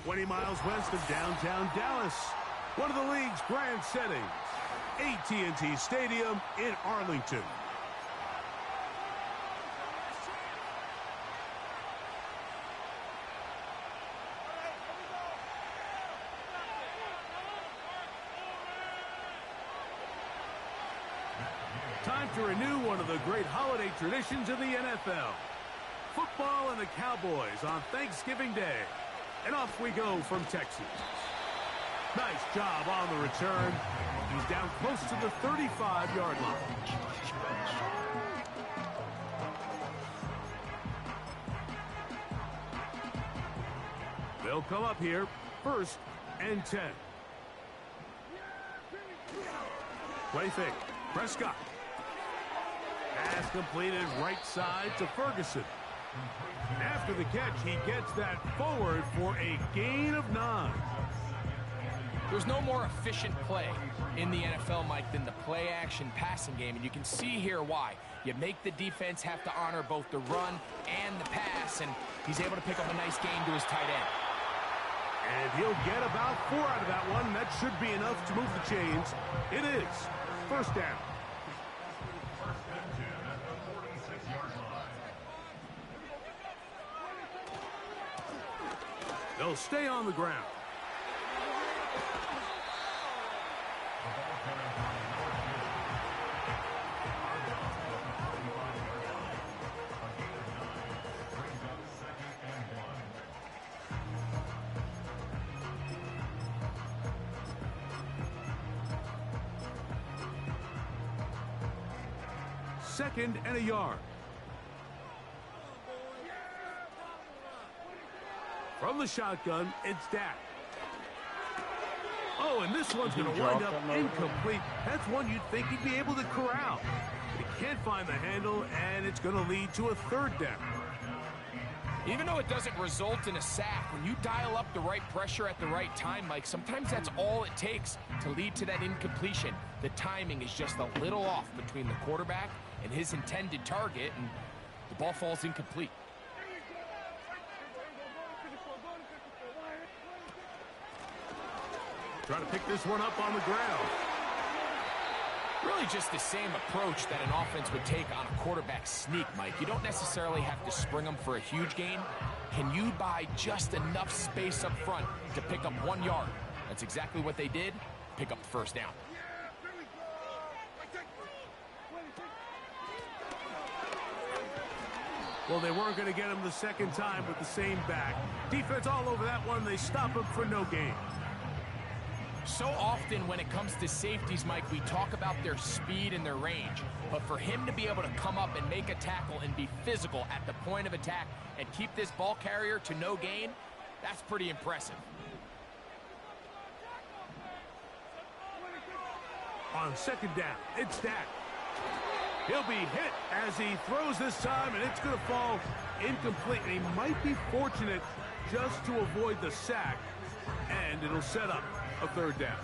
20 miles west of downtown Dallas, one of the league's grand settings, AT&T Stadium in Arlington. Time to renew one of the great holiday traditions in the NFL. Football and the Cowboys on Thanksgiving Day. And off we go from Texas. Nice job on the return. He's down close to the 35-yard line. They'll come up here, 1st and 10. Play fake. Prescott. Pass completed right side to Ferguson. After the catch, he gets that forward for a gain of 9. There's no more efficient play in the NFL, Mike, than the play-action passing game, and you can see here why. You make the defense have to honor both the run and the pass, and he's able to pick up a nice gain to his tight end. And he'll get about 4 out of that one. That should be enough to move the chains. It is 1st down. They'll stay on the ground. Second and a yard. From the shotgun, it's Dak. Oh, and this one's going to wind up incomplete. That's one you'd think he'd be able to corral. He can't find the handle, and it's going to lead to a 3rd down. Even though it doesn't result in a sack, when you dial up the right pressure at the right time, Mike, sometimes that's all it takes to lead to that incompletion. The timing is just a little off between the quarterback and his intended target, and the ball falls incomplete. Trying to pick this one up on the ground. Really just the same approach that an offense would take on a quarterback sneak, Mike. You don't necessarily have to spring them for a huge gain. Can you buy just enough space up front to pick up 1 yard? That's exactly what they did. Pick up the 1st down. Well, they weren't going to get him the second time with the same back. Defense all over that one. They stop him for no gain. So often when it comes to safeties, Mike, we talk about their speed and their range. But for him to be able to come up and make a tackle and be physical at the point of attack and keep this ball carrier to no gain, that's pretty impressive. On 2nd down, it's Dak. He'll be hit as he throws this time, and it's going to fall incomplete. And he might be fortunate just to avoid the sack, and it'll set up a 3rd down.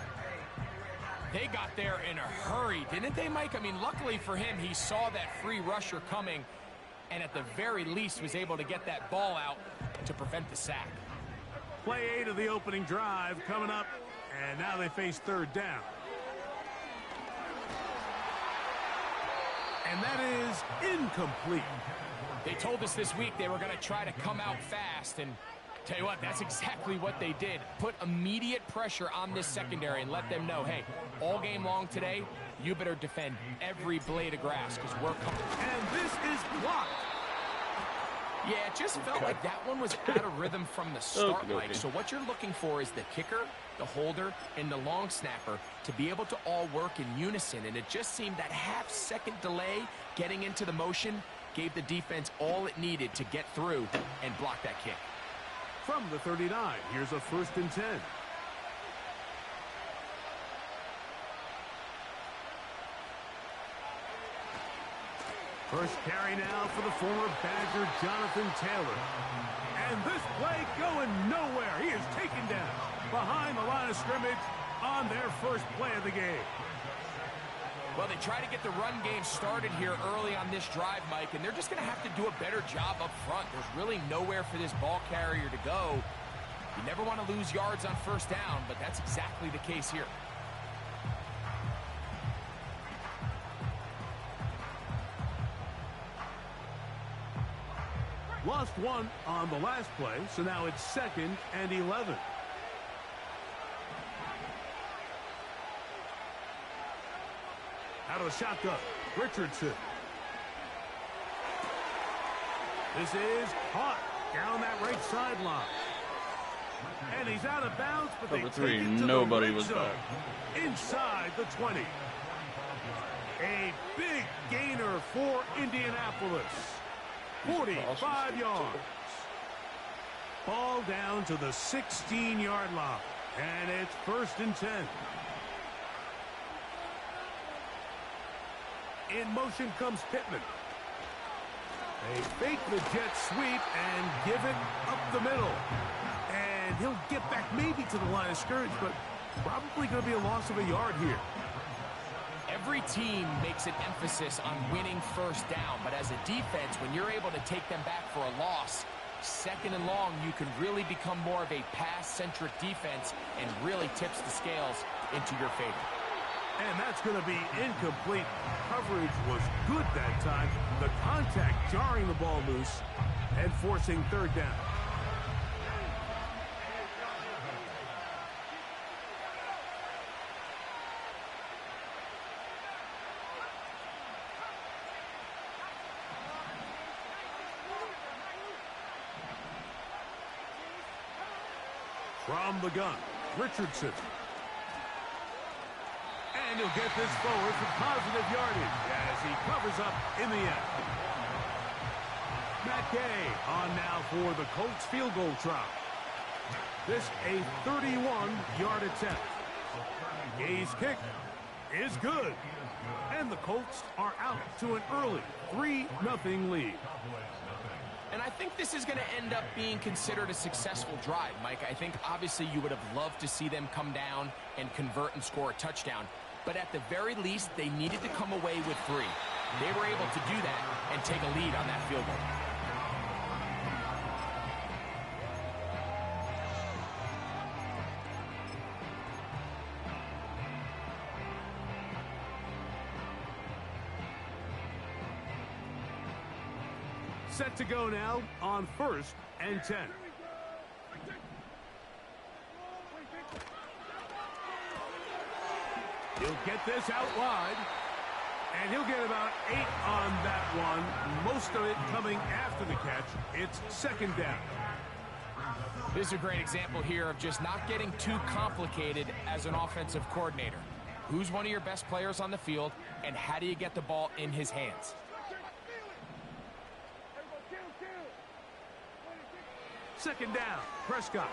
They got there in a hurry, didn't they, Mike? I mean, luckily for him, he saw that free rusher coming, and at the very least was able to get that ball out to prevent the sack. Play 8 of the opening drive coming up, and now they face 3rd down. And that is incomplete. They told us this week they were going to try to come out fast, and tell you what, that's exactly what they did. Put immediate pressure on this secondary and let them know, hey, all game long today, you better defend every blade of grass because we're coming. And this is blocked. Yeah, it just felt like that one was out of rhythm from the start, Mike. So what you're looking for is the kicker, the holder, and the long snapper to be able to all work in unison. And it just seemed that half-second delay getting into the motion gave the defense all it needed to get through and block that kick. From the 39, here's a 1st and 10. First carry now for the former Badger, Jonathan Taylor. And this play going nowhere. He is taken down behind the line of scrimmage on their first play of the game. Well, they try to get the run game started here early on this drive, Mike, and they're just going to have to do a better job up front. There's really nowhere for this ball carrier to go. You never want to to lose yards on first down, but that's exactly the case here. Lost one on the last play, so now it's 2nd and 11. Out of the shotgun, Richardson. This is caught down that right sideline. And he's out of bounds, but they take it to nobody the was zone. Inside the 20. A big gainer for Indianapolis. 45 yards. Ball down to the 16-yard line. And it's 1st and 10. In motion comes Pittman. They fake the jet sweep and give it up the middle. And he'll get back maybe to the line of scrimmage, but probably going to be a loss of a yard here. Every team makes an emphasis on winning first down, but as a defense, when you're able to take them back for a loss, 2nd and long, you can really become more of a pass-centric defense and really tips the scales into your favor. And that's going to be incomplete. Coverage was good that time. The contact jarring the ball loose and forcing 3rd down. From the gun, Richardson. And he'll get this forward for positive yardage as he covers up in the end. Matt Gay on now for the Colts field goal try. This a 31-yard attempt. Gay's kick is good. And the Colts are out to an early 3-0 lead. And I think this is going to end up being considered a successful drive, Mike. I think obviously you would have loved to see them come down and convert and score a touchdown. But at the very least, they needed to come away with 3. They were able to do that and take a lead on that field goal. Set to go now on 1st and 10. He'll get this out wide, and he'll get about 8 on that one. Most of it coming after the catch. It's 2nd down. This is a great example here of just not getting too complicated as an offensive coordinator. Who's one of your best players on the field, and how do you get the ball in his hands? 2nd down, Prescott.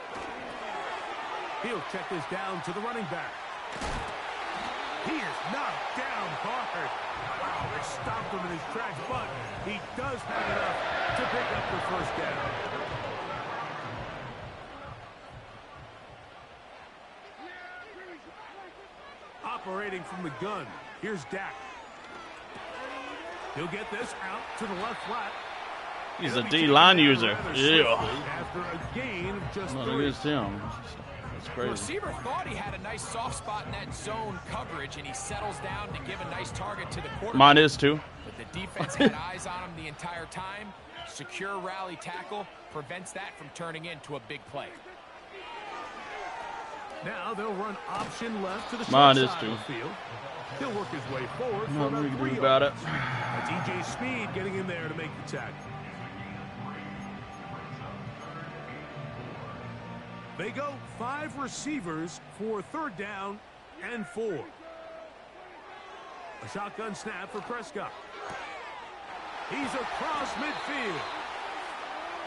He'll check this down to the running back. He is knocked down hard. Wow, they stopped him in his tracks, but he does have enough to pick up the 1st down. Operating from the gun, here's Dak. He'll get this out to the left flat. He's a D-line user. Yeah. After a gain of just Not 3. against him. That's crazy. The receiver thought he had a nice soft spot in that zone coverage, and he settles down to give a nice target to the quarterback. Mine is too. But the defense had eyes on him the entire time. Secure rally tackle prevents that from turning into a big play. Now they'll run option left to the Mine short is side too. of the field. He'll work his way forward for Nothing we about can 3 do about it. yards. DJ Speed getting in there to make the tackle. They go 5 receivers for 3rd down and 4. A shotgun snap for Prescott. He's across midfield.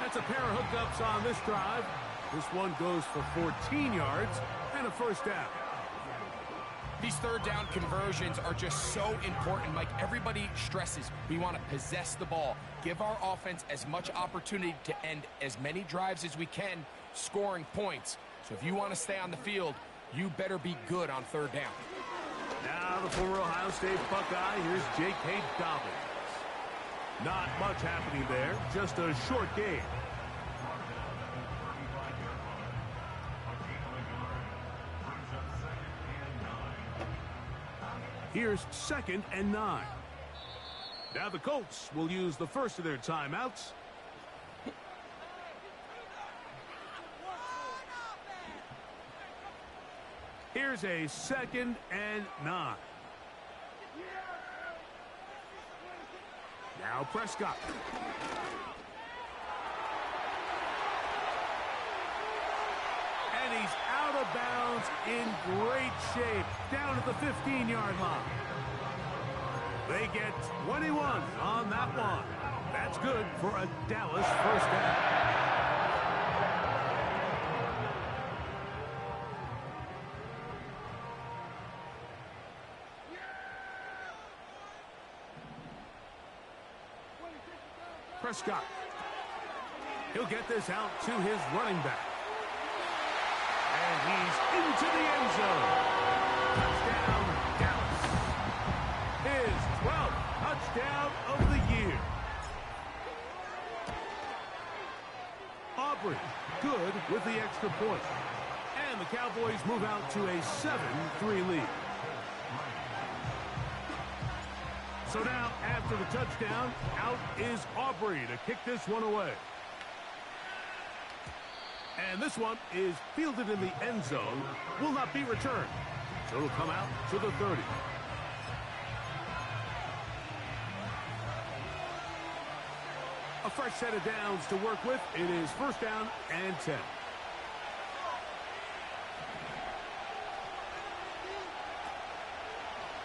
That's a pair of hookups on this drive. This one goes for 14 yards and a 1st down. These 3rd down conversions are just so important. Like everybody stresses, we want to possess the ball, give our offense as much opportunity to end as many drives as we can, scoring points. So if you want to stay on the field, you better be good on 3rd down. Now the former Ohio State Buckeye, here's J.K. Dobbins. Not much happening there, just a short game. Here's 2nd and 9. Now the Colts will use the first of their timeouts. Here's a 2nd and 9. Now Prescott. And he's out of bounds in great shape down at the 15-yard line. They get 21 on that one. That's good for a Dallas first down. Prescott. He'll get this out to his running back. And he's into the end zone. Touchdown, Dallas. His 12th touchdown of the year. Aubrey, good with the extra point. And the Cowboys move out to a 7-3 lead. So now, after the touchdown, out is Aubrey to kick this one away. And this one is fielded in the end zone, will not be returned. So it'll come out to the 30. A fresh set of downs to work with. It is 1st down and 10.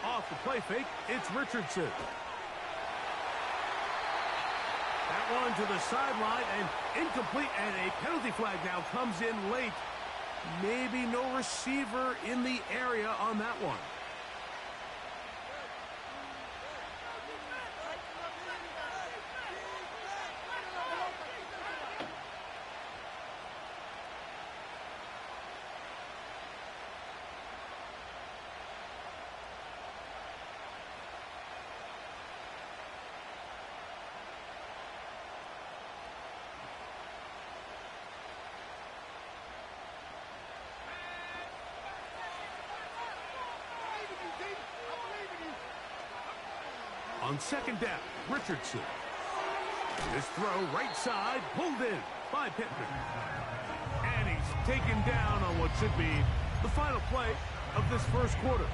Off the play fake, it's Richardson. That one to the sideline and incomplete, and a penalty flag now comes in late. Maybe no receiver in the area on that one. On 2nd down, Richardson. This throw right side, pulled in by Pittman. And he's taken down on what should be the final play of this first quarter.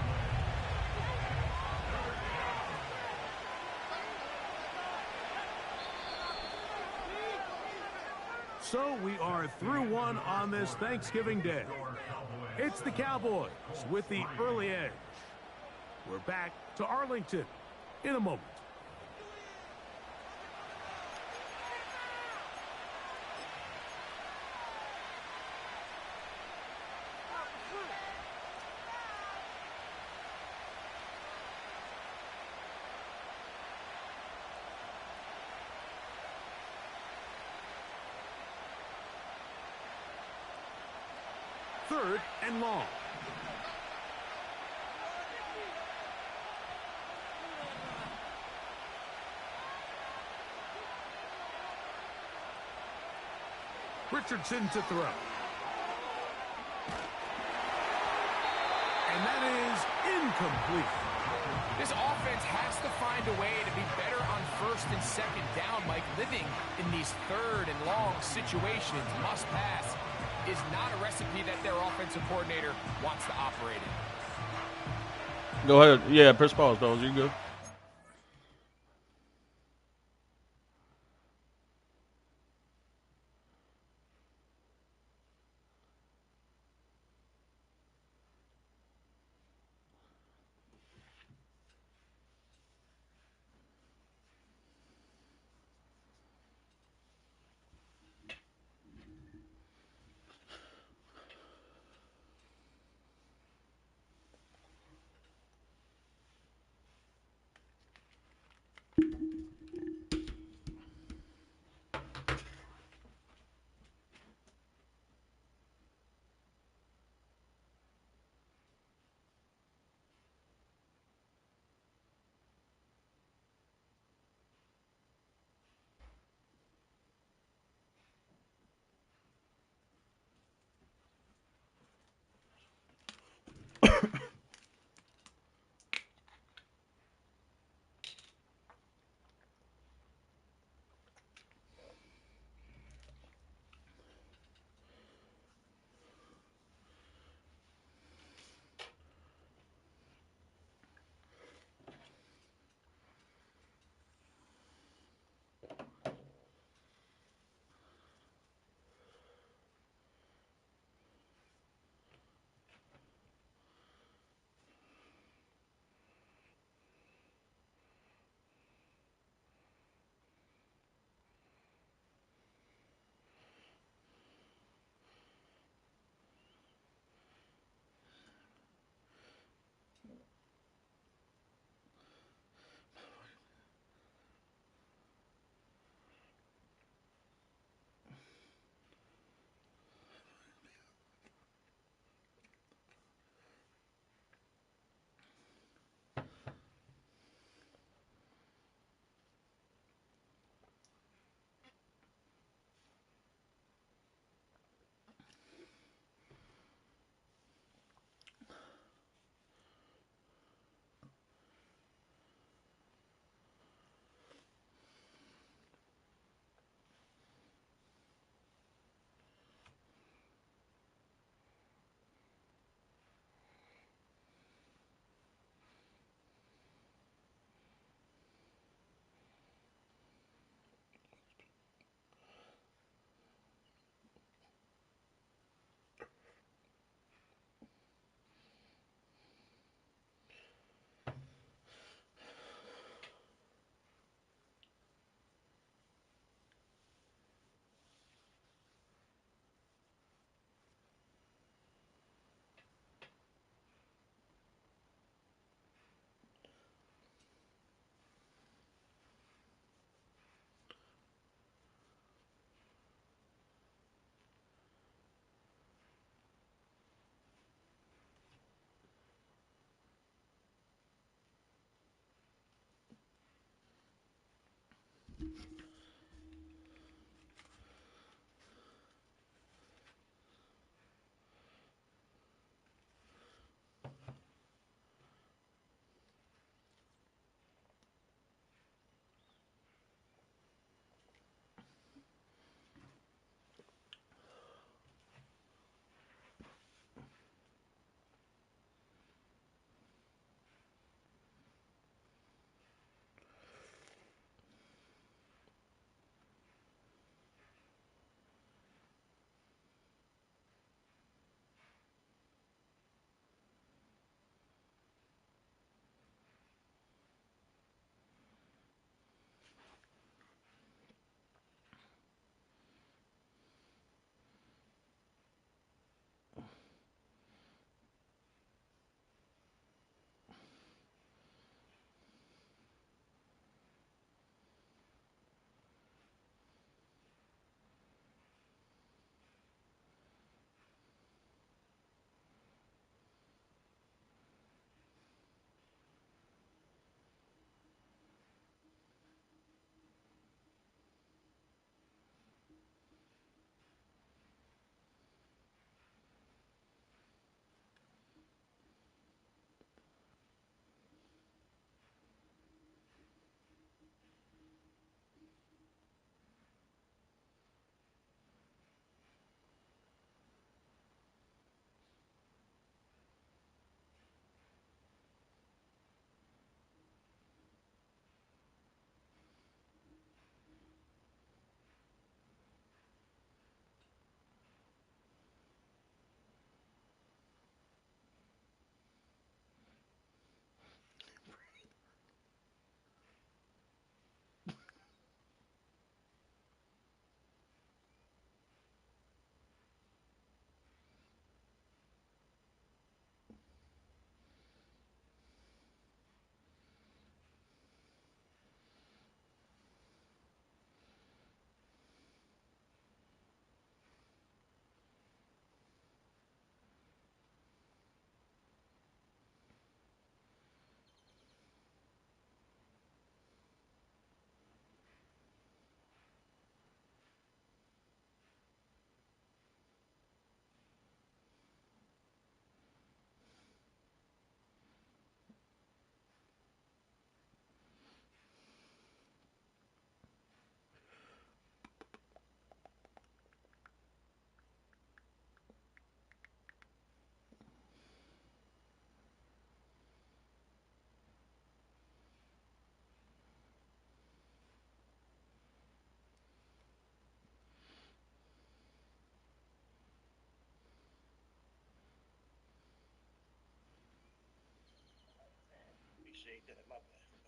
So we are through one on this Thanksgiving Day. It's the Cowboys with the early edge. We're back to Arlington in a moment. Third and long. Richardson to throw. And that is incomplete. This offense has to find a way to be better on 1st and 2nd down, Mike. Living in these 3rd and long situations, must pass, is not a recipe that their offensive coordinator wants to operate in. Go ahead. Yeah, press pause, fellas. You go.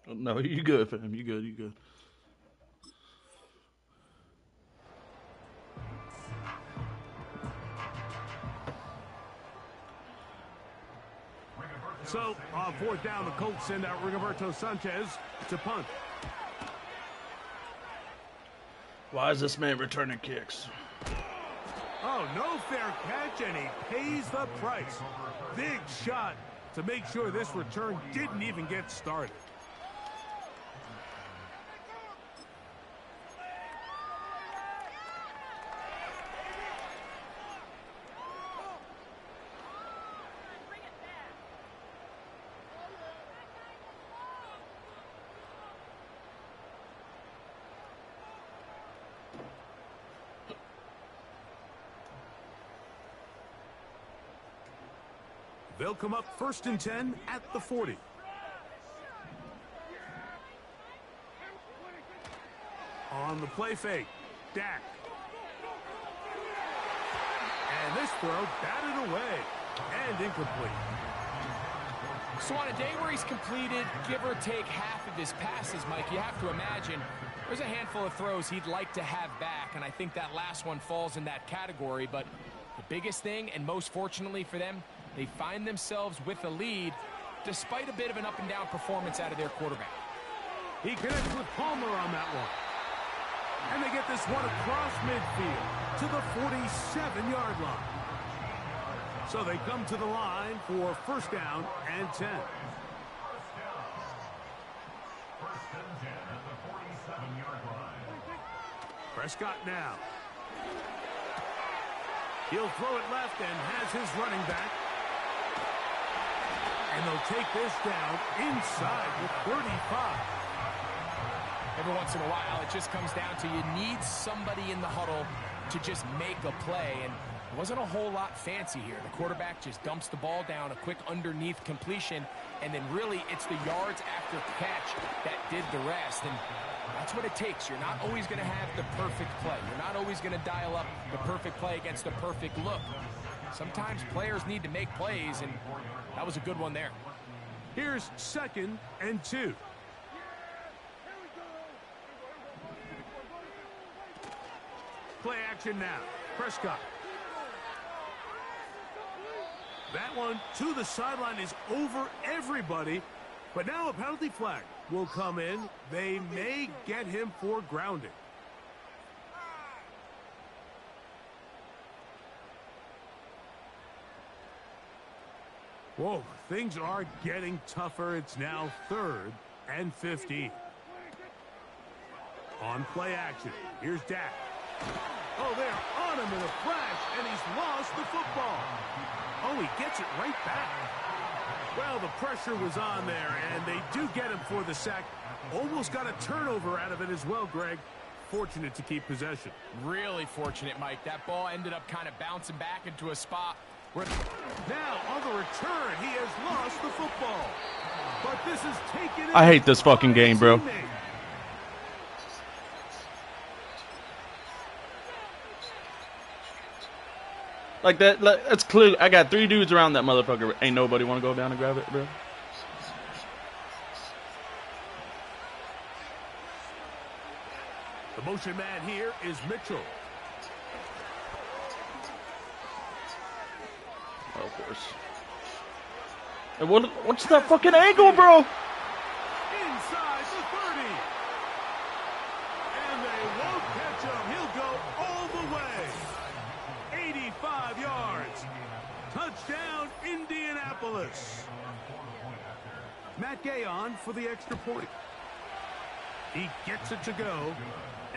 No, you good, fam. You good. You good. So, on fourth down, the Colts send out Rigoberto Sanchez to punt. Why is this man returning kicks? Oh, no fair catch, and he pays the price. Big shot to make sure this return didn't even get started. They'll come up 1st and 10 at the 40. On the play fake, Dak. And this throw batted away and incomplete. So on a day where he's completed, give or take half of his passes, Mike, you have to imagine there's a handful of throws he'd like to have back, and I think that last one falls in that category. But the biggest thing, and most fortunately for them, they find themselves with a lead despite a bit of an up-and-down performance out of their quarterback. He connects with Palmer on that one. And they get this one across midfield to the 47-yard line. So they come to the line for 1st down and 10. Prescott now. He'll throw it left and has his running back. And they'll take this down inside with 35. Every once in a while, it just comes down to you need somebody in the huddle to just make a play. And it wasn't a whole lot fancy here. The quarterback just dumps the ball down, a quick underneath completion, and then really it's the yards after catch that did the rest. And that's what it takes. You're not always going to have the perfect play. You're not always going to dial up the perfect play against the perfect look. Sometimes players need to make plays, and that was a good one there. Here's 2nd and 2. Play action now. Prescott. That one to the sideline is over everybody. But now a penalty flag will come in. They may get him for grounding. Whoa, things are getting tougher. It's now 3rd and 15. On play action, here's Dak. Oh, they're on him in a flash, and he's lost the football. Oh, he gets it right back. Well, the pressure was on there, and they do get him for the sack. Almost got a turnover out of it as well, Greg. Fortunate to keep possession. Really fortunate, Mike. That ball ended up kind of bouncing back into a spot where... Now, on the return, he has lost the football. But this is taken... I hate this fucking game, bro. Teammate. Like that, that's clear. I got 3 dudes around that motherfucker. Ain't nobody want to go down and grab it, bro. The motion man here is Mitchell. Oh, of course. And what's that fucking angle, bro? Inside the 30. And they won't catch him. He'll go all the way. 85 yards. Touchdown, Indianapolis. Matt Gay on for the extra point. He gets it to go.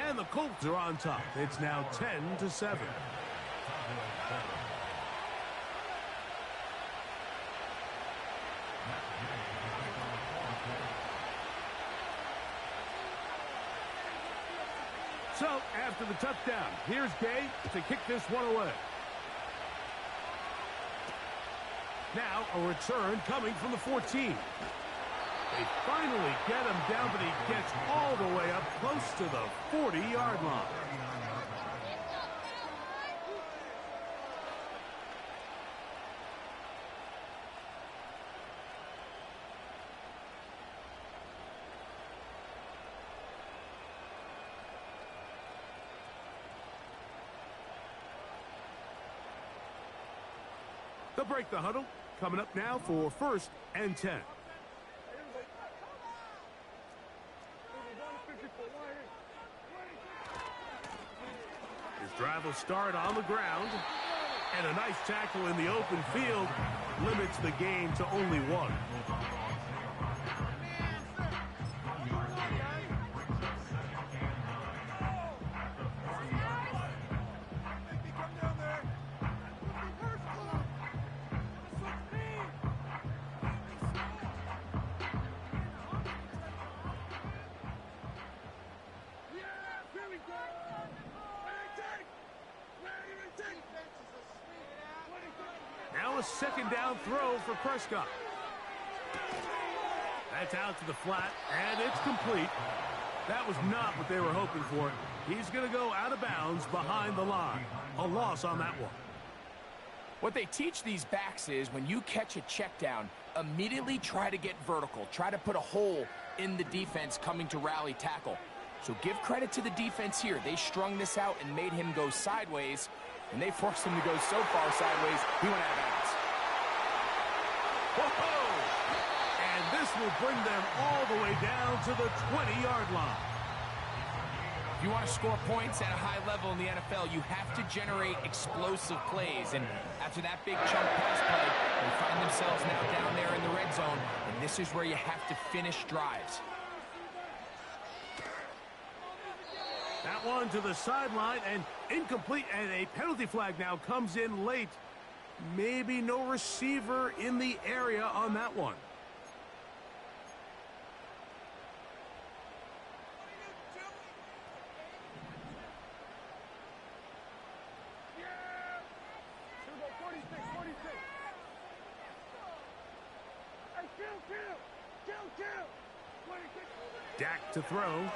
And the Colts are on top. It's now 10-7. So, after the touchdown, here's Gay to kick this one away. Now, a return coming from the 14. They finally get him down, but he gets all the way up close to the 40-yard line. They'll break the huddle. Coming up now for 1st and 10. His drive will start on the ground. And a nice tackle in the open field limits the game to only 1. Now a 2nd down throw for Prescott. That's out to the flat, and it's complete. That was not what they were hoping for. He's going to go out of bounds behind the line. A loss on that one. What they teach these backs is when you catch a check down, immediately try to get vertical. Try to put a hole in the defense coming to rally tackle. So give credit to the defense here. They strung this out and made him go sideways, and they forced him to go so far sideways, he went out of bounds. Whoa! And this will bring them all the way down to the 20-yard line. If you want to score points at a high level in the NFL, you have to generate explosive plays. And after that big chunk pass play, they find themselves now down there in the red zone. And this is where you have to finish drives. That one to the sideline and incomplete, and a penalty flag now comes in late. Maybe no receiver in the area on that one. Dak to throw.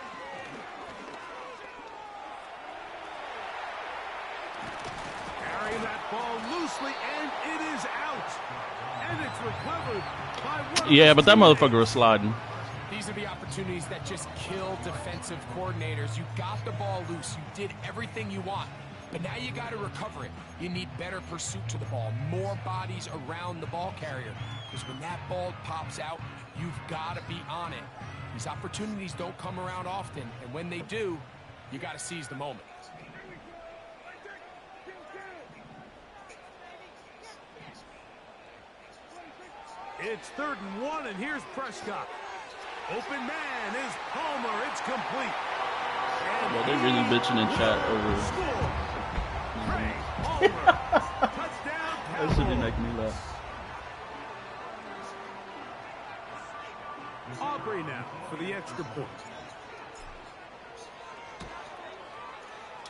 Carrying that ball loosely, and it is out. And it's recovered by one. Yeah, but that motherfucker was sliding. These are the opportunities that just kill defensive coordinators. You got the ball loose. You did everything you want. But now you got to recover it. You need better pursuit to the ball, more bodies around the ball carrier. Because when that ball pops out, you've got to be on it. These opportunities don't come around often, and when they do, you got to seize the moment. It's 3rd and 1, and here's Prescott. Open man is Palmer. It's complete. Well, they really bitching in chat over. That should be making me laugh. Aubrey now for the extra point.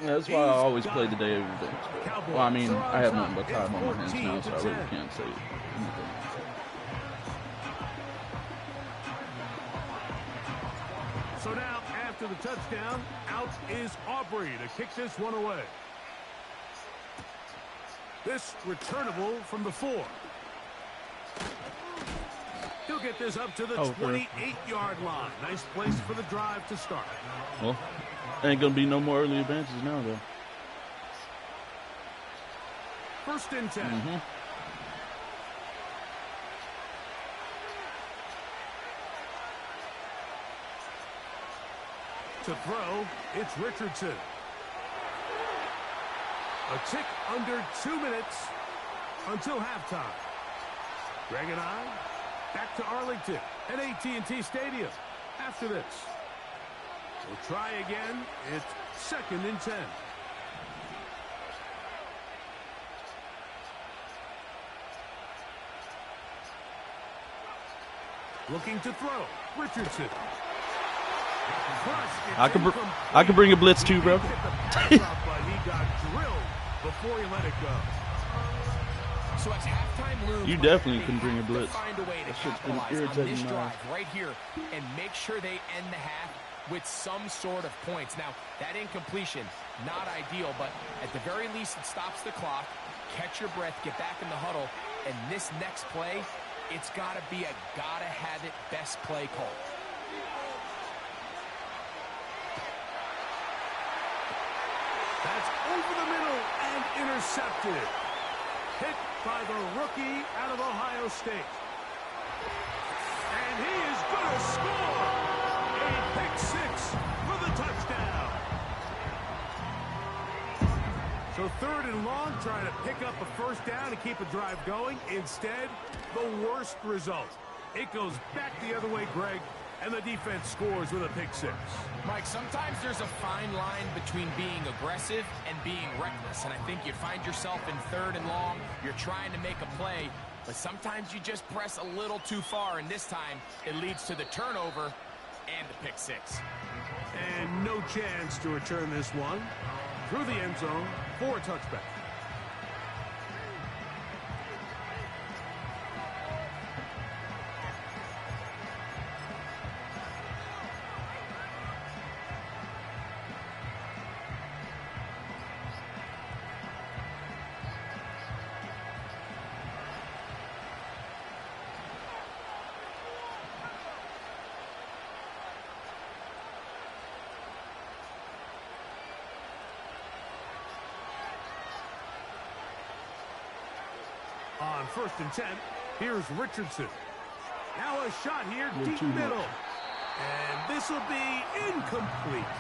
Yeah, that's why I always play the day of revenge. Well, I mean, I have nothing but time on my hands now, so I really can't say anything. So now, after the touchdown, out is Aubrey to kick this one away. This returnable from the 4. He'll get this up to the 28-yard line. Nice place for the drive to start. Well, ain't going to be no more early advances now, though. 1st and 10. To throw, it's Richardson. A tick under 2 minutes until halftime. Greg and I back to Arlington at AT&T Stadium after this. We'll try again. It's 2nd and 10. Looking to throw. Richardson. I could bring a blitz too, bro. He got drilled before he let it go. So as halftime looms, You definitely can bring a blitz. Find a way to That shit's been capitalize on irritating this now. drive right here and make sure they end the half with some sort of points. Now, that incompletion, not ideal, but at the very least it stops the clock. Catch your breath, get back in the huddle, and this next play, it's got to be a gotta-have-it best play call. That's over the middle and intercepted. Hit by the rookie out of Ohio State. And he is going to score. A pick six for the touchdown. So 3rd and long, trying to pick up a first down and keep a drive going. Instead, the worst result. It goes back the other way, Greg, and the defense scores with a pick six. Mike, sometimes there's a fine line between being aggressive and being reckless. And I think you find yourself in 3rd and long, you're trying to make a play, but sometimes you just press a little too far, and this time it leads to the turnover and the pick six. And no chance to return this one through the end zone for a touchback. On 1st and 10, here's Richardson. Now a shot here, deep middle. And this will be incomplete.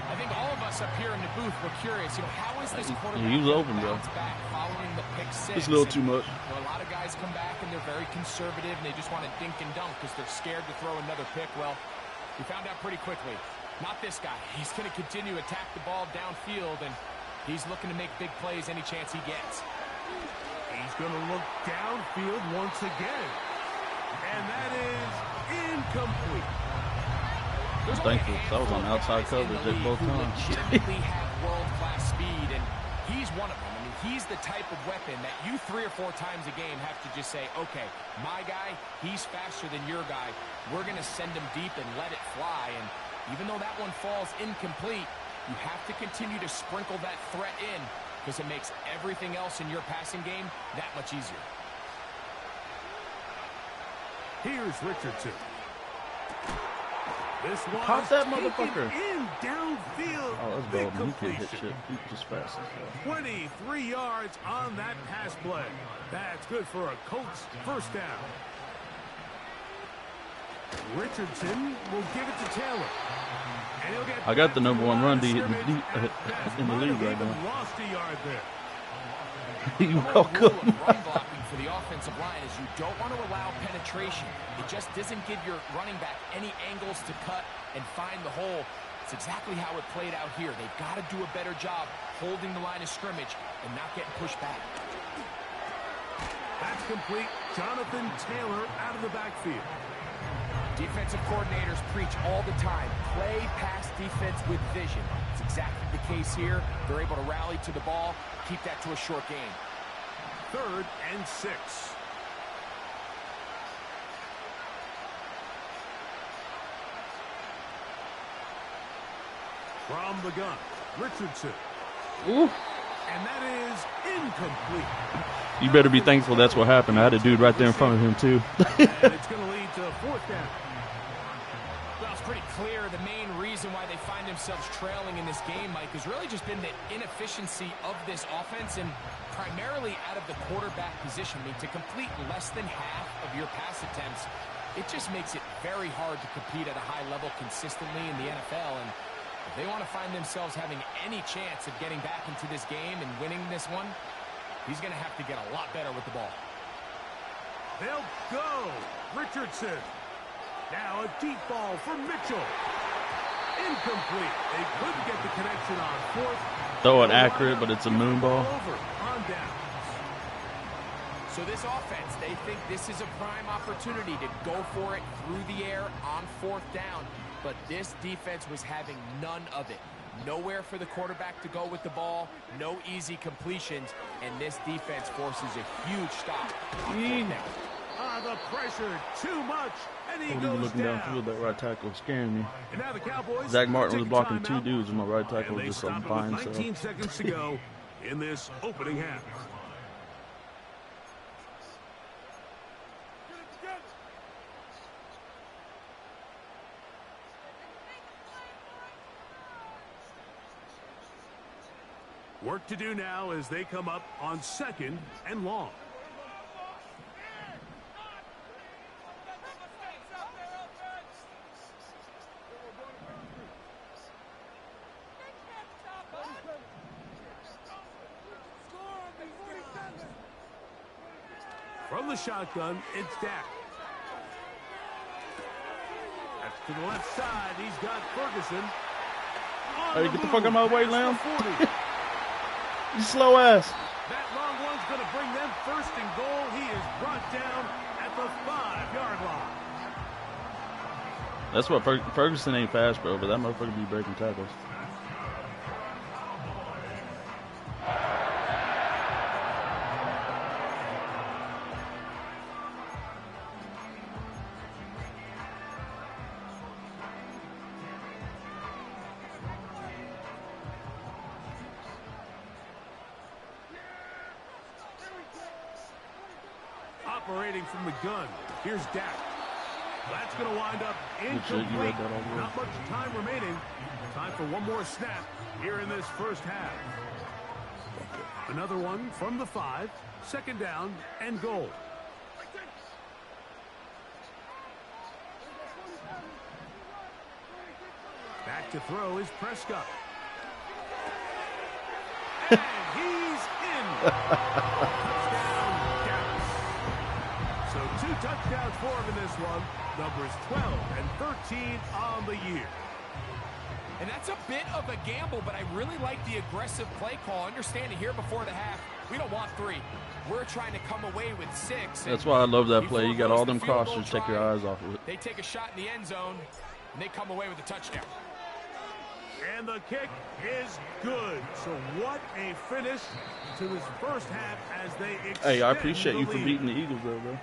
I think all of us up here in the booth were curious, how is this quarterback he was open, bro. back following the pick six? It's a little too much. A lot of guys come back and they're very conservative and they just want to dink and dunk because they're scared to throw another pick. Well, we found out pretty quickly. Not this guy. He's going to continue to attack the ball downfield, and he's looking to make big plays any chance he gets. He's going to look downfield once again. And that is incomplete. I'm thankful I was on outside coverage at both times. Legitimately have world-class speed, and he's one of them. I mean, he's the type of weapon that you 3 or 4 times a game have to just say, okay, my guy, he's faster than your guy. We're going to send him deep and let it fly. And even though that one falls incomplete, you have to continue to sprinkle that threat in, because it makes everything else in your passing game that much easier. Here's Richardson. This one Pop that motherfucker. In downfield. Oh, that's big ball. He can't hit completion. shit. He's just fast as hell. 23 yards on that pass play. That's good for a Colts first down. Richardson will give it to Taylor. And he'll get I got the number 1 run D in the league right now. Lost a yard there. You're The welcome. rule of run blocking for the offensive line is you don't want to allow penetration. It just doesn't give your running back any angles to cut and find the hole. It's exactly how it played out here. They've got to do a better job holding the line of scrimmage and not getting pushed back. That's complete. Jonathan Taylor out of the backfield. Defensive coordinators preach all the time, play pass defense with vision. It's exactly the case here. They're able to rally to the ball, keep that to a short game. 3rd and 6. From the gun, Richardson. Ooh. And that is incomplete. You better be thankful that's what happened. I had a dude right there in front of him, too. And it's going to lead to 4th down. Well, it's pretty clear the main reason why they find themselves trailing in this game, Mike, has really just been the inefficiency of this offense and primarily out of the quarterback position. I mean, to complete less than half of your pass attempts, it just makes it very hard to compete at a high level consistently in the NFL. And if they want to find themselves having any chance of getting back into this game and winning this one, he's going to have to get a lot better with the ball. They'll go. Richardson. Now a deep ball for Mitchell. Incomplete. They couldn't get the connection on 4th. Throw it accurate, but it's a moon ball. Over on downs. So this offense, they think this is a prime opportunity to go for it through the air on 4th down. But this defense was having none of it. Nowhere for the quarterback to go with the ball, no easy completions, and this defense forces a huge stop on 4th down. The pressure too much, and he He was goes looking down. downfield. That right tackle was scaring me. And now the Cowboys Zach Martin take was a blocking 2 timeout, dudes, and my right tackle and they was just stop it by with himself. 19 seconds to go in this opening half. Work to do now as they come up on 2nd and long. From the shotgun, it's Dak. That's to the left side. He's got Ferguson. Hey, get the fuck out of my way, Lamb. You slow ass. That long one's going to bring them 1st and goal. He is brought down at the 5-yard line. That's what Ferguson ain't fast, bro, but that motherfucker be breaking tackles. Operating from the gun. Here's Dak. That's going to wind up incomplete. Not much time remaining. Time for one more snap here in this first half. Another one from the 5. 2nd down and goal. Back to throw is Prescott. And he's in. So 2 touchdowns for him in this one. Numbers 12 and 13 on the year. And that's a bit of a gamble, but I really like the aggressive play call. Understanding here before the half, we don't want 3. We're trying to come away with 6. That's why I love that play. You got all them crossers. Take your eyes off of it. They take a shot in the end zone, and they come away with a touchdown. And the kick is good. So what a finish to this first half as they extend. Hey, I appreciate you for beating the Eagles, though, bro.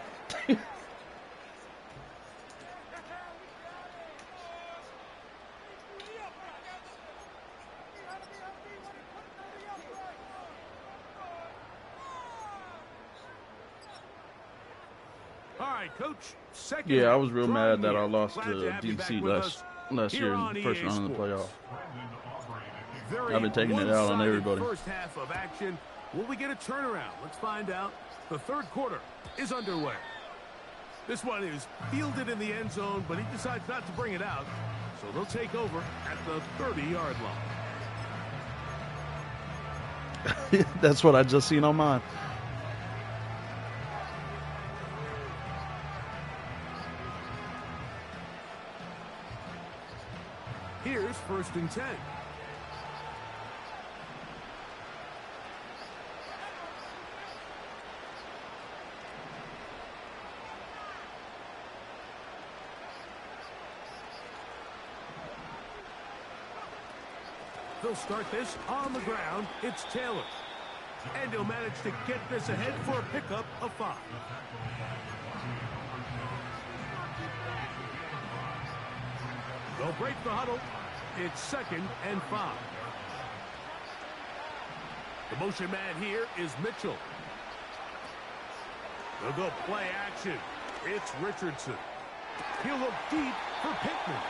All right, Coach. 2nd. Yeah, I was real mad that I lost Glad to have you DC back last year in the first EA round of the Sports. playoff. I've been taking it out on everybody. First half of action. Will we get a turnaround? Let's find out. The 3rd quarter is underway. This one is fielded in the end zone, but he decides not to bring it out. So they'll take over at the 30-yard line. That's what I just seen on mine. Here's 1st and 10. They'll start this on the ground. It's Taylor. And he'll manage to get this ahead for a pickup of 5. They'll break the huddle. It's 2nd and 5. The motion man here is Mitchell. They'll go play action. It's Richardson. He'll look deep for Pittman.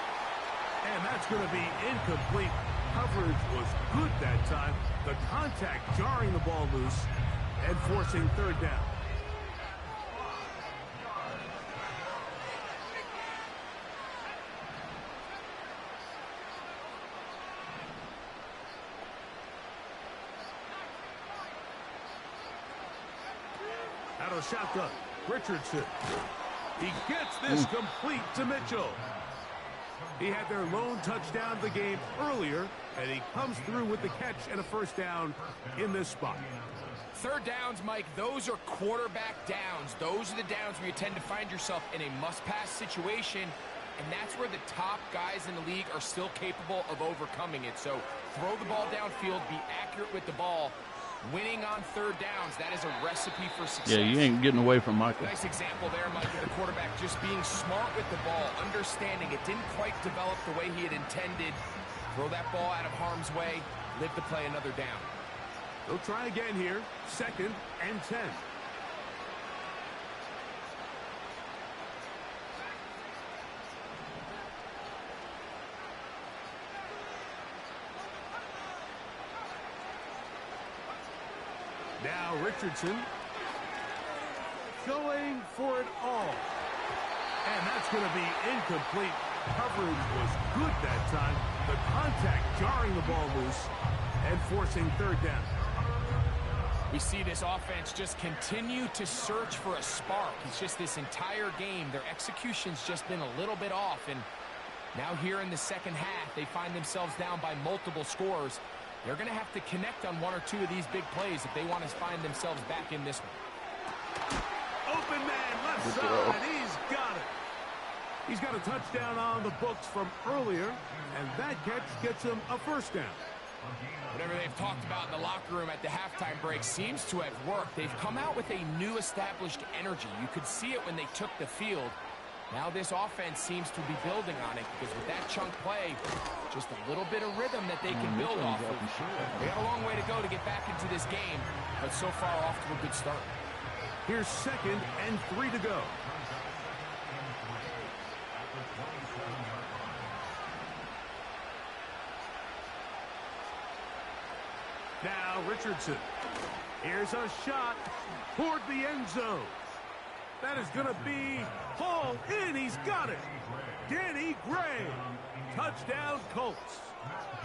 And that's going to be incomplete. Coverage was good that time. The contact jarring the ball loose and forcing 3rd down. Out of the shotgun, Richardson. He gets this complete to Mitchell. He had their lone touchdown of the game earlier, and he comes through with the catch and a 1st down in this spot. 3rd downs, Mike, those are quarterback downs. Those are the downs where you tend to find yourself in a must-pass situation, and that's where the top guys in the league are still capable of overcoming it. So throw the ball downfield, be accurate with the ball. Winning on 3rd downs, that is a recipe for success. Yeah, you ain't getting away from Michael. Nice example there, Mike, of the quarterback just being smart with the ball, understanding it didn't quite develop the way he had intended. Throw that ball out of harm's way, live to play another down. They'll try again here, 2nd and 10. Richardson. Going for it all. And that's going to be incomplete. Coverage was good that time. The contact jarring the ball loose and forcing third down. We see this offense just continue to search for a spark. It's just this entire game, their execution's just been a little bit off. And now here in the second half, they find themselves down by multiple scores. They're going to have to connect on one or two of these big plays if they want to find themselves back in this one. Open man, left side, he's got it. He's got a touchdown on the books from earlier, and that catch gets him a first down. Whatever they've talked about in the locker room at the halftime break seems to have worked. They've come out with a new established energy. You could see it when they took the field. Now this offense seems to be building on it because with that chunk play, just a little bit of rhythm that they can build off of. They have a long way to go to get back into this game, but so far off to a good start. Here's 2nd and 3 to go. Now Richardson. Here's a shot toward the end zone. That is going to be hauled in. He's got it. Danny Gray. Touchdown Colts.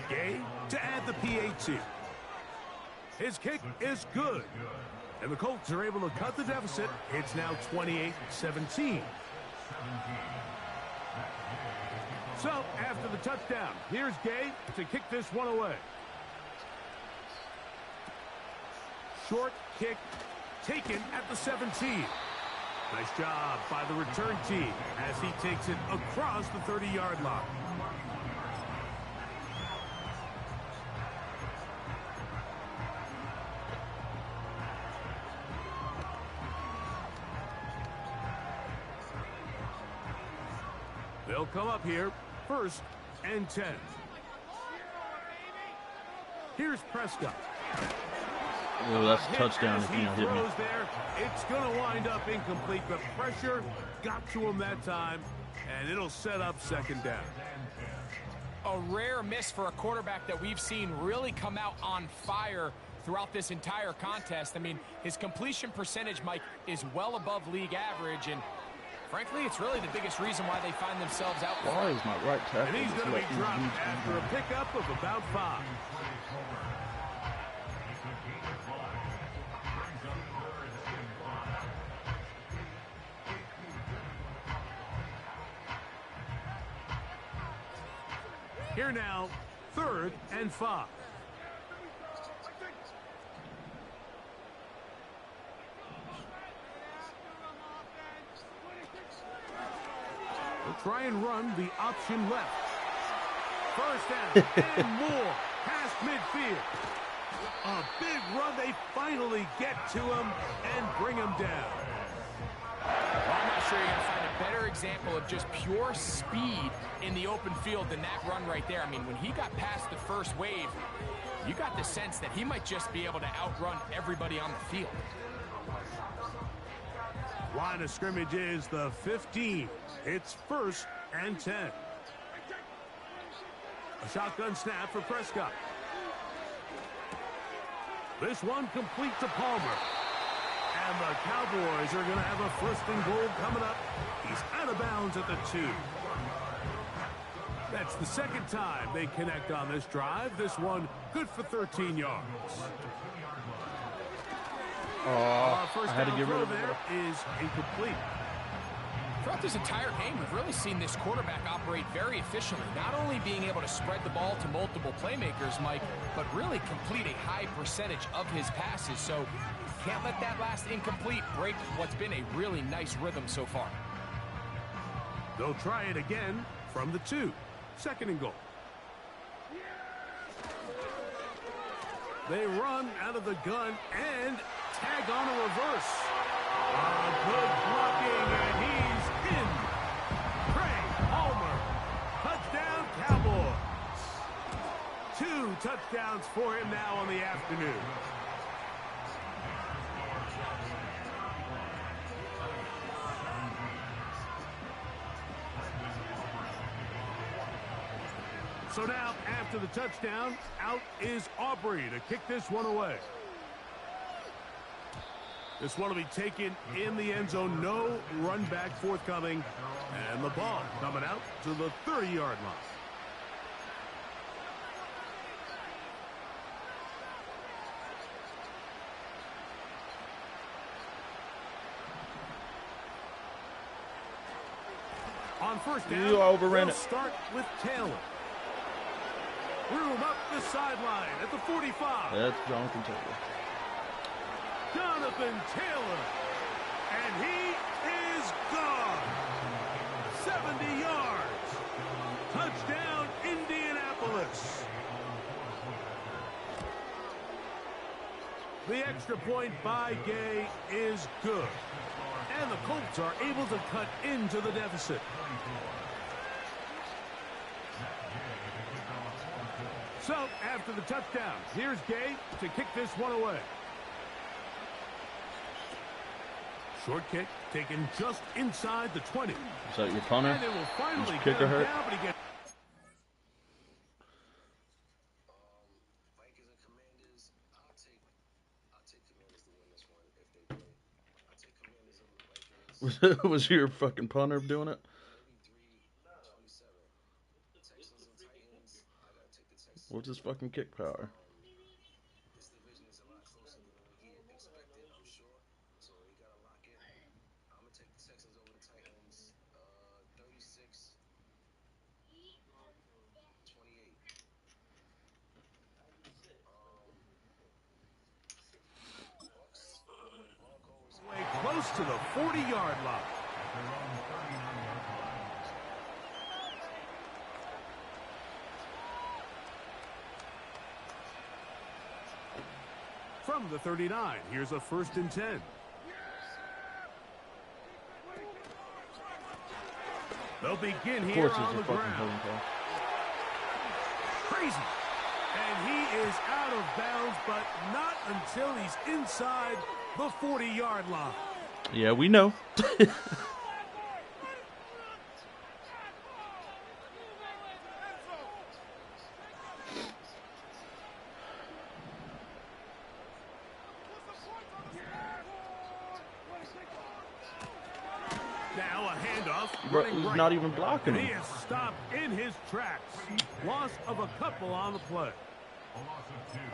Gay to add the PAT. His kick is good. And the Colts are able to cut the deficit. It's now 28-17. So, after the touchdown, here's Gay to kick this one away. Short kick taken at the 17. Nice job by the return team as he takes it across the 30-yard line. They'll come up here, 1st and 10. Here's Prescott. Oh, that's a touchdown if you don't hit me. There, it's going to wind up incomplete. The pressure got to him that time, and it'll set up 2nd down. A rare miss for a quarterback that we've seen really come out on fire throughout this entire contest. I mean, his completion percentage, Mike, is well above league average, and frankly, it's really the biggest reason why they find themselves out. Why is my right tackle? And he's going to be dropped after a pickup of about 5. Here now, 3rd and 5. We'll try and run the option left. 1st down and more past midfield. A big run. They finally get to him and bring him down. Well, I'm not sure you're going to find a better example of just pure speed in the open field than that run right there. I mean, when he got past the first wave, you got the sense that he might just be able to outrun everybody on the field. Line of scrimmage is the 15. It's 1st and 10. A shotgun snap for Prescott. This one complete to Palmer. And the Cowboys are going to have a 1st and goal coming up. He's out of bounds at the 2. That's the 2nd time they connect on this drive. This one good for 13 yards. First I had to get rid of there is incomplete. Throughout this entire game, we've really seen this quarterback operate very efficiently, not only being able to spread the ball to multiple playmakers, Mike, but really complete a high percentage of his passes. So can't let that last incomplete break what's been a really nice rhythm so far. They'll try it again from the 2. 2nd and goal. They run out of the gun and tag on a reverse. Good blocking, and he's in. Craig Palmer. Touchdown, Cowboys. 2 touchdowns for him now on the afternoon. So now, after the touchdown, out is Aubrey to kick this one away. This one will be taken in the end zone. No run back forthcoming. And the ball coming out to the 30-yard line. On first down, they'll start with Taylor. Room up the sideline at the 45. That's Jonathan Taylor. Jonathan Taylor. And he is gone. 70 yards. Touchdown, Indianapolis. The extra point by Gay is good. And the Colts are able to cut into the deficit. So, after the touchdown, here's Gay to kick this one away. Short kick taken just inside the 20. Is that your punter? And it will finally Is kicker hurt? down, but he gets Was your fucking punter doing it? What's his fucking kick power? close to the 40-yard line. From the 39, here's a 1st and 10. They'll begin here on the ground. Crazy. And he is out of bounds, but not until he's inside the 40-yard line. Yeah, we know. Now a handoff. Bro, he's not even blocking him. He is stopped in his tracks. Loss of a couple on the play.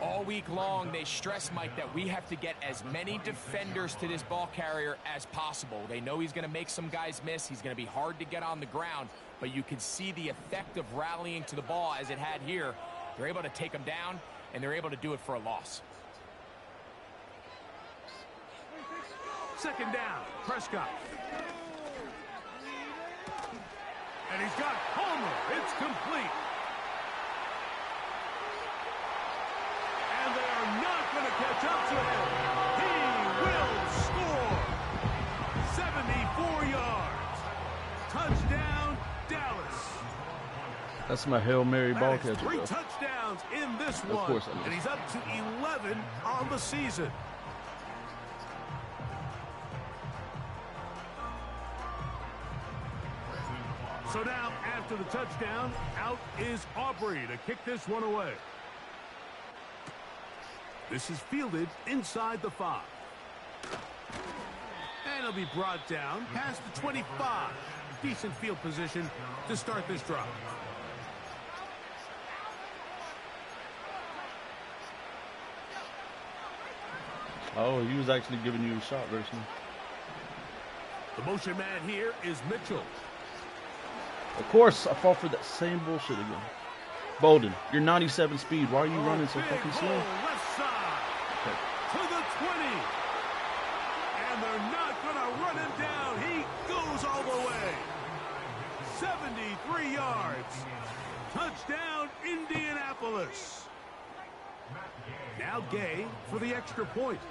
All week long, they stress, Mike, that we have to get as many defenders to this ball carrier as possible. They know he's going to make some guys miss. He's going to be hard to get on the ground, but you can see the effect of rallying to the ball as it had here. They're able to take him down, and they're able to do it for a loss. 2nd down, Prescott. And he's got Homer. It's complete. And they are not going to catch up to him. He will score. 74 yards. Touchdown, Dallas. That's my Hail Mary ball catcher. 3 touchdowns in this one. Of course, and he's up to 11 on the season. So now, after the touchdown, out is Aubrey to kick this one away. This is fielded inside the 5. And it'll be brought down past the 25. Decent field position to start this drive. Oh, he was actually giving you a shot version. The motion man here is Mitchell. Of course, I fall for that same bullshit again. Bolden, you're 97 speed. Why are you running so fucking slow? Left side to the 20. And they're not going to run him down. He goes all the way. 73 yards. Touchdown, Indianapolis. Now Gay for the extra point.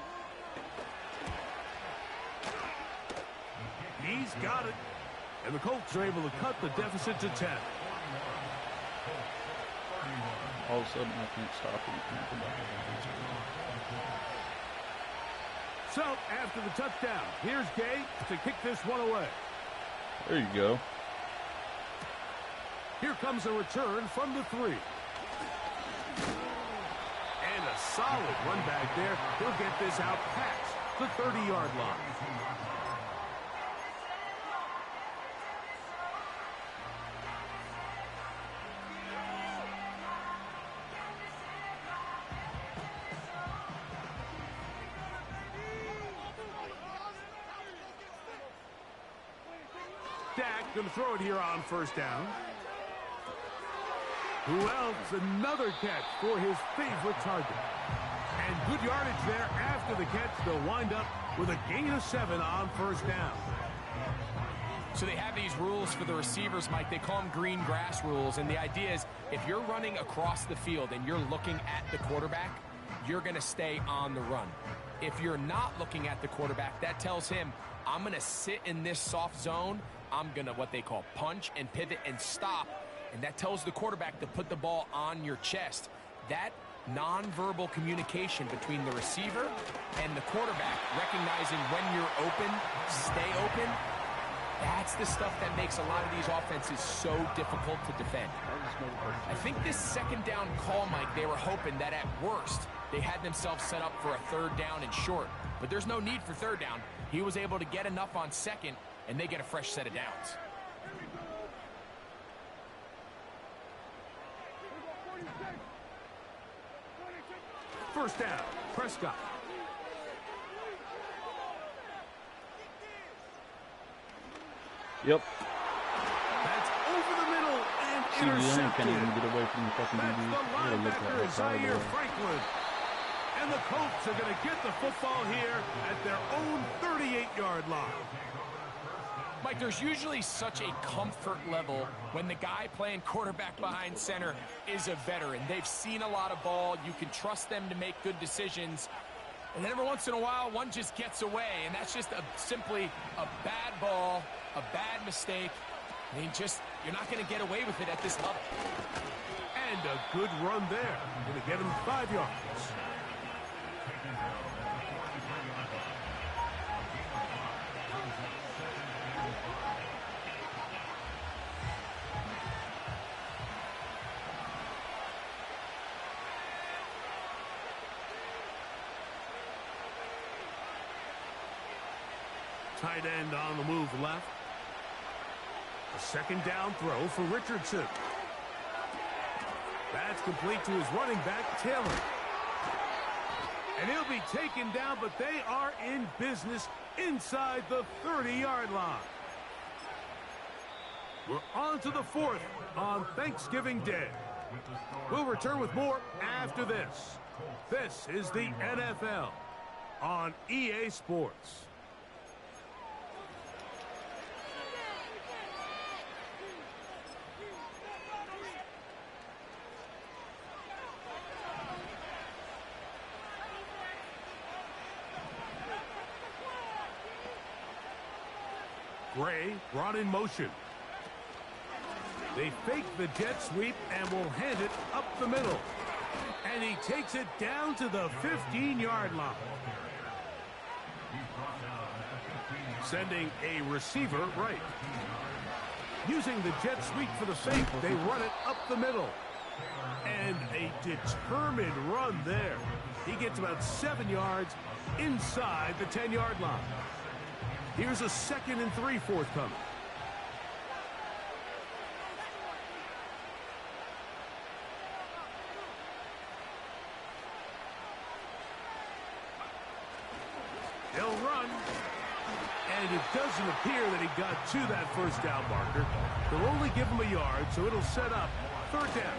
He's got it. And the Colts are able to cut the deficit to 10. All of a sudden, I can't stop him. So, after the touchdown, here's Gay to kick this one away. There you go. Here comes a return from the 3. And a solid run back there. He'll get this out past the 30-yard line. Dak going to throw it here on first down. Who else? Another catch for his favorite target. And good yardage there after the catch. They'll wind up with a gain of 7 on first down. So they have these rules for the receivers, Mike. They call them green grass rules. And the idea is if you're running across the field and you're looking at the quarterback, you're going to stay on the run. If you're not looking at the quarterback, that tells him, I'm going to sit in this soft zone. I'm going to what they call punch and pivot and stop. And that tells the quarterback to put the ball on your chest. That nonverbal communication between the receiver and the quarterback, recognizing when you're open, stay open, that's the stuff that makes a lot of these offenses so difficult to defend. I think this second down call, Mike, they were hoping that at worst, they had themselves set up for a third down and short. But there's no need for third down. He was able to get enough on second, and they get a fresh set of downs. First down, Prescott. Yep. That's over the middle and intercepted. Can't even get away from the fucking That's the linebacker, Zaire Franklin. And the Colts are going to get the football here at their own 38-yard line. Mike, there's usually such a comfort level when the guy playing quarterback behind center is a veteran. They've seen a lot of ball. You can trust them to make good decisions. And then every once in a while, one just gets away. And that's just simply a bad ball, a bad mistake. I mean, you're not going to get away with it at this level. And a good run there. Going to get him 5 yards. Tight end on the move left. A second down throw for Richardson. That's complete to his running back, Taylor. And he'll be taken down, but they are in business inside the 30-yard line. We're on to the 4th on Thanksgiving Day. We'll return with more after this. This is the NFL on EA Sports. Gray brought in motion. They fake the jet sweep and will hand it up the middle. And he takes it down to the 15-yard line. Sending a receiver right. Using the jet sweep for the fake, they run it up the middle. And a determined run there. He gets about 7 yards inside the 10-yard line. Here's a 2nd and 3 forthcoming. They'll run. And it doesn't appear that he got to that first down marker. They'll only give him a yard, so it'll set up 3rd down.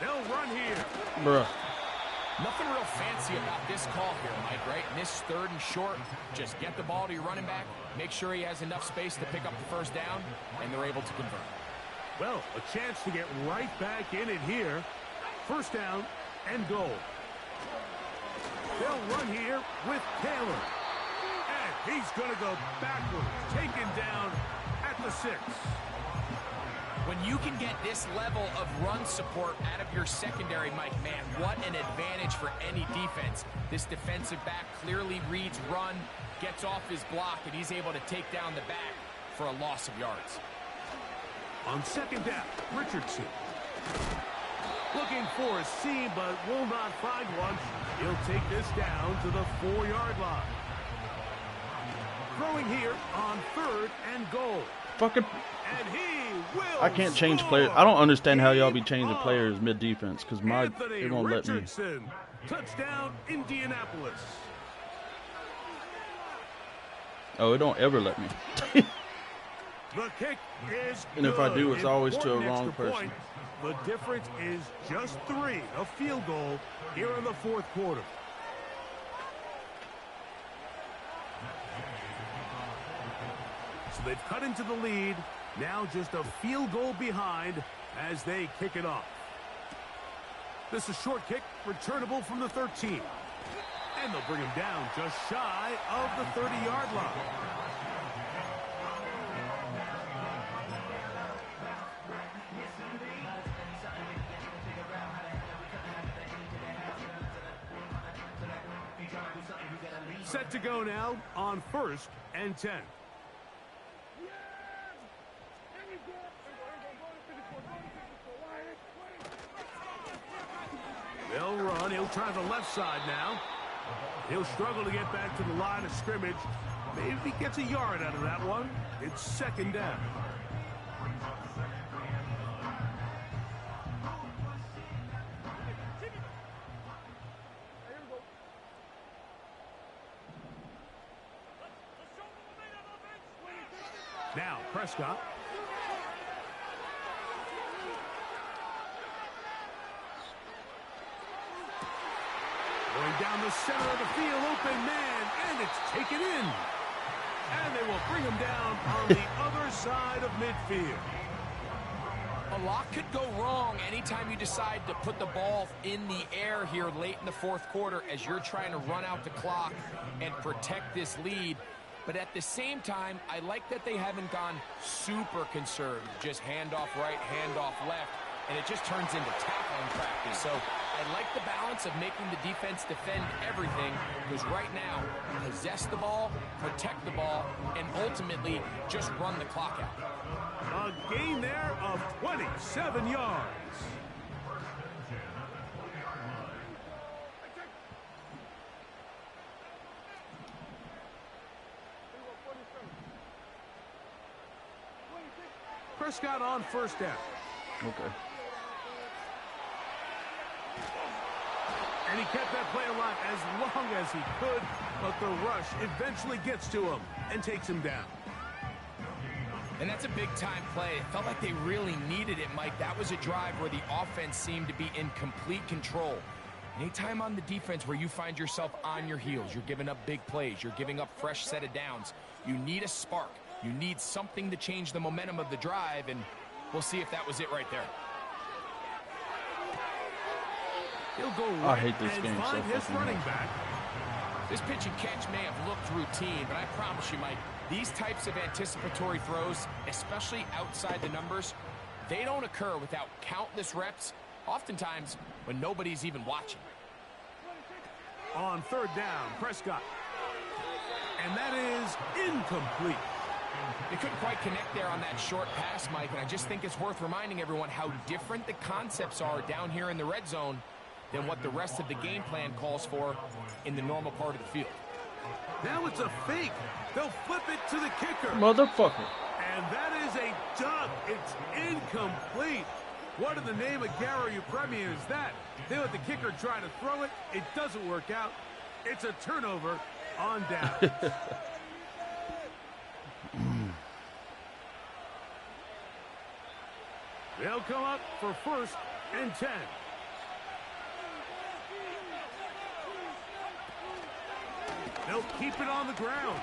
They'll run here. Bruh. Nothing real fancy about this call here, Mike, right? And this 3rd and short, just get the ball to your running back, make sure he has enough space to pick up the first down, and they're able to convert. Well, a chance to get right back in it here. 1st down and goal. They'll run here with Taylor. And he's going to go backwards, taken down at the 6. When you can get this level of run support out of your secondary, Mike, man, what an advantage for any defense. This defensive back clearly reads run, gets off his block, and he's able to take down the back for a loss of yards. On 2nd down, Richardson. Looking for a seam, but will not find one. He'll take this down to the 4-yard line. throwing here on 3rd and goal. Fucking. And he will I can't change score. players. I don't understand how y'all be changing players mid-defense because it won't let me. Touchdown, Indianapolis. Oh, it don't ever let me. The kick is And if I do, it's always to a Important wrong extra person. point. The difference is just 3, a field goal here in the 4th quarter. So they've cut into the lead. Now just a field goal behind as they kick it off. This is a short kick, returnable from the 13. And they'll bring him down just shy of the 30-yard line. Set to go now on 1st and 10. They'll run. He'll try the left side now. He'll struggle to get back to the line of scrimmage. Maybe he gets a yard out of that one. It's 2nd down. Now, Prescott. Going down the center of the field, open man, and it's taken in. And they will bring him down on the other side of midfield. A lot could go wrong anytime you decide to put the ball in the air here late in the 4th quarter as you're trying to run out the clock and protect this lead. But at the same time, I like that they haven't gone super conservative. Just handoff right, handoff left, and it just turns into tackling practice. So I like the balance of making the defense defend everything, because right now, possess the ball, protect the ball, and ultimately just run the clock out. A gain there of 27 yards. Prescott on 1st down. Okay. And he kept that play alive as long as he could, but the rush eventually gets to him and takes him down. And that's a big-time play. It felt like they really needed it, Mike. That was a drive where the offense seemed to be in complete control. Anytime on the defense where you find yourself on your heels, you're giving up big plays, you're giving up fresh set of downs, you need a spark. You need something to change the momentum of the drive, and we'll see if that was it right there. He'll go right I hate this game find so his fucking running much. back. This pitch and catch may have looked routine, but I promise you, Mike, these types of anticipatory throws, especially outside the numbers, they don't occur without countless reps, oftentimes when nobody's even watching. On 3rd down, Prescott. And that is incomplete. They couldn't quite connect there on that short pass, Mike, and I just think it's worth reminding everyone how different the concepts are down here in the red zone than what the rest of the game plan calls for in the normal part of the field. Now it's a fake. They'll flip it to the kicker. Motherfucker. And that is a dunk. It's incomplete. What in the name of Gary Premier is that? They let the kicker try to throw it. It doesn't work out. It's a turnover on down. They'll come up for 1st and 10. They'll keep it on the ground.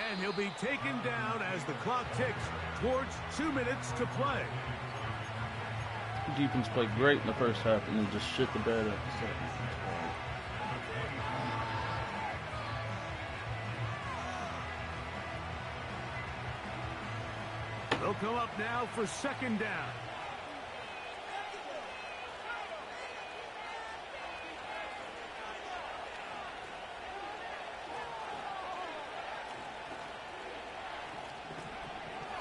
And he'll be taken down as the clock ticks towards 2 minutes to play. Defense played great in the first half and then just shit the bed up. They'll come up now for 2nd down.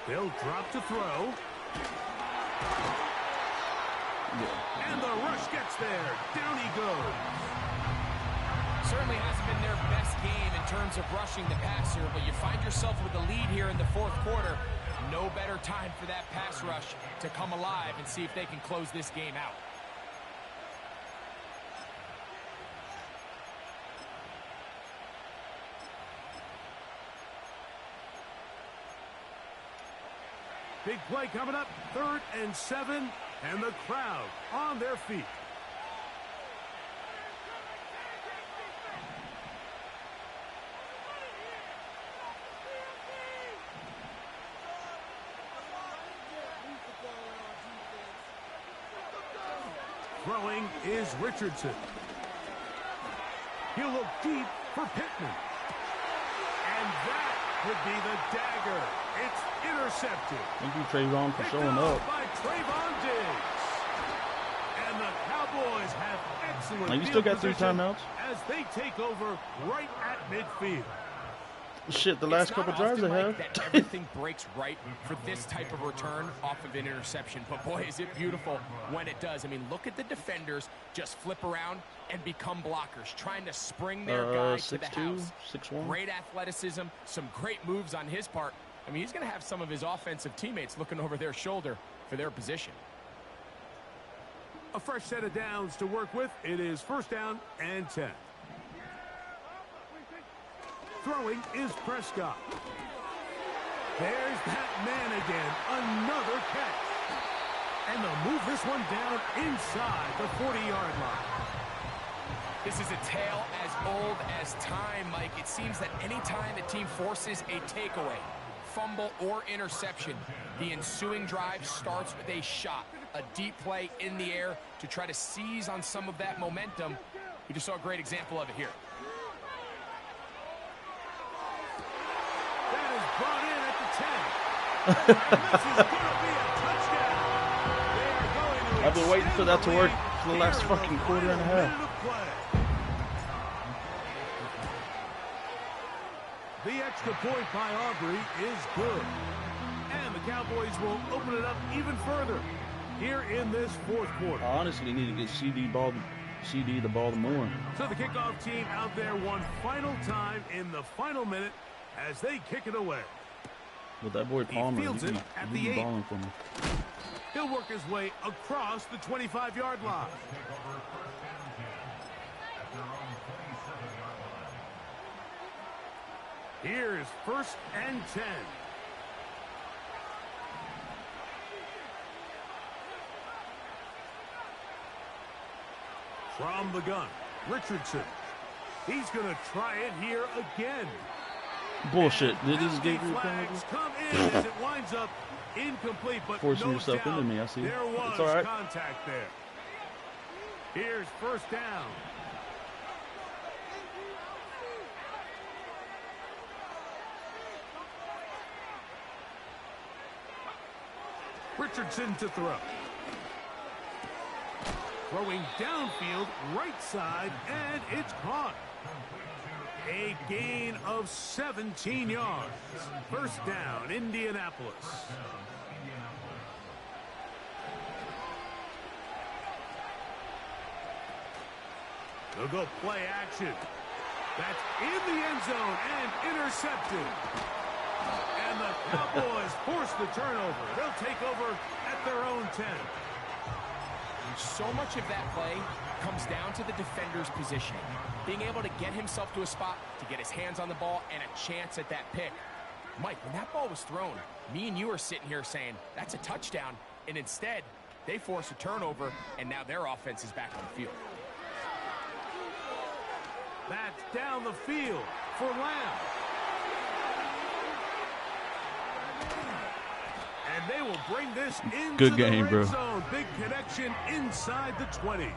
They'll drop to throw. And the rush gets there. Down he goes. Certainly hasn't been their best game in terms of rushing the passer, but you find yourself with a lead here in the fourth quarter. No better time for that pass rush to come alive and see if they can close this game out. Big play coming up, 3rd and 7, and the crowd on their feet. Throwing is Richardson. He'll look deep for Pittman. And that would be the dagger. It's intercepted. Thank you, Trayvon, for showing up. By Trayvon Diggs. And the Cowboys have excellent. Now you still got 3 timeouts as they take over right at midfield. Shit, the last couple drives they have. That everything breaks right for this type of return off of an interception. But boy, is it beautiful when it does. I mean, look at the defenders just flip around and become blockers, trying to spring their guy to the house. 6'1". Great athleticism, some great moves on his part. I mean, he's going to have some of his offensive teammates looking over their shoulder for their position. A fresh set of downs to work with. It is 1st down and 10. Throwing is Prescott. There's that man again. Another catch. And they'll move this one down inside the 40-yard line. This is a tale as old as time, Mike. It seems that any time a team forces a takeaway, fumble, or interception, the ensuing drive starts with a shot, a deep play in the air to try to seize on some of that momentum. We just saw a great example of it here. That is brought in at the 10. And this is going to be a touchdown. They are going to I've been waiting for that to work for the last fucking quarter and a half. The extra point by Aubrey is good. And the Cowboys will open it up even further here in this 4th quarter. I honestly need to get CD the ball more. So the kickoff team out there one final time in the final minute as they kick it away. With that boy Palmer, fields it at the 8. Balling for me. He'll work his way across the 25-yard line. Here's 1st and 10. From the gun, Richardson. He's going to try it here again. Bullshit. Did this give you a penalty? Come in as it winds up incomplete, but forcing no yourself doubt into me, I see. There was it's all right. Contact there. Here's 1st down. Richardson to throw. Throwing downfield, right side, and it's caught. A gain of 17 yards. 1st down, Indianapolis. They'll go play action. That's in the end zone and intercepted. And the Cowboys force the turnover. They'll take over at their own 10. So much of that play comes down to the defender's positioning. Being able to get himself to a spot, to get his hands on the ball, and a chance at that pick. Mike, when that ball was thrown, me and you are sitting here saying, that's a touchdown. And instead, they force a turnover, and now their offense is back on the field. That's down the field for Lamb. And they will bring this into Good game, the red bro. zone. Big connection inside the 20.